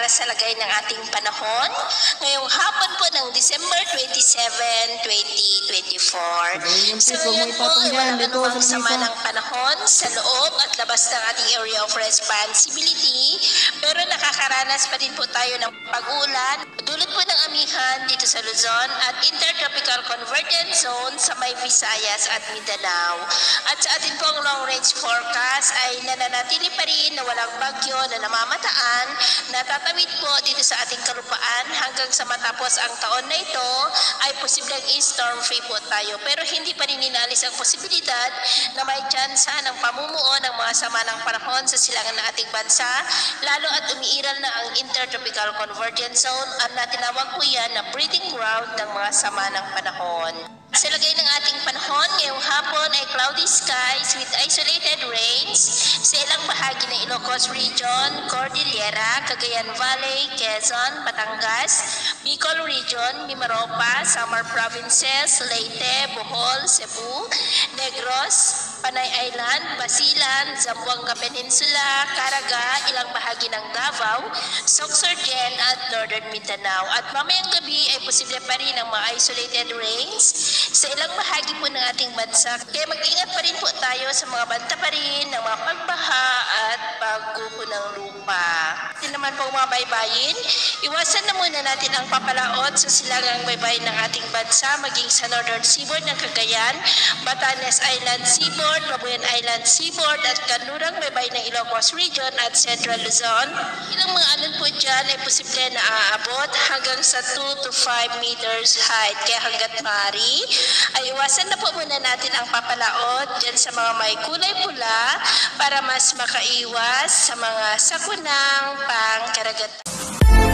para sa lagay ng ating panahon ngayong hapon po ng December 27, 2024. Sa ngayon po ay walang anumang sama ng panahon sa loob at labas ng ating area of responsibility, pero nakakaranas pa din po tayo ng pag-ulan dulot po ng amihan dito sa Luzon at Intertropical Convergence Zone sa may Visayas at Mindanao. At sa atin pong long range forecast ay nananatili pa rin na walang bagyo na namamataan na tatawid po dito sa ating kalupaan hanggang sa matapos ang taon na ito ay posibleng storm free po tayo. Pero hindi pa rin inaalis ang posibilidad na may tsansa ng pamumuo ng mga sama ng panahon sa silangan ng ating bansa, lalo at umiiral na ang Intertropical Convergence Zone at natinawag po yan na breeding ground ng mga sama ng panahon. Sa lagay ng ating panahon, ngayong hapon ay cloudy skies with isolated rains sa ilang bahagi ng Ilocos Region, Cordillera, Cagayan Valley, Quezon, Batangas, Bicol Region, Mimaropa, Samar Provinces, Leyte, Bohol, Cebu, Negros, Panay Island, Basilan, Zamboanga Peninsula, Caraga, ilang bahagi ng Davao, Sorsogon at Northern Mindanao. At mamayang gabi ay posible pa rin ang mga isolated rains sa ilang bahagi po ng ating bansa. Kaya mag-ingat pa rin po tayo sa mga banta pa rin ng mga pagbaha at pagguho ng lupa. Hindi naman po mga baybayin, iwasan na muna natin ang papalaot sa silangang baybayin ng ating bansa, maging sa Northern Seaboard ng Cagayan, Batanes Island Seaboard, Labuyan Island Seaboard at kanlurang baybayin ng Ilocos Region at Central Luzon. Ilang mga alon po dyan ay posible na aabot hanggang sa 2 to 5 meters height. Kaya hanggat maaari, ay iwasan na po muna natin ang papalaot dyan sa mga may kulay pula para mas makaiwas sa mga sakunang pangkaragatan.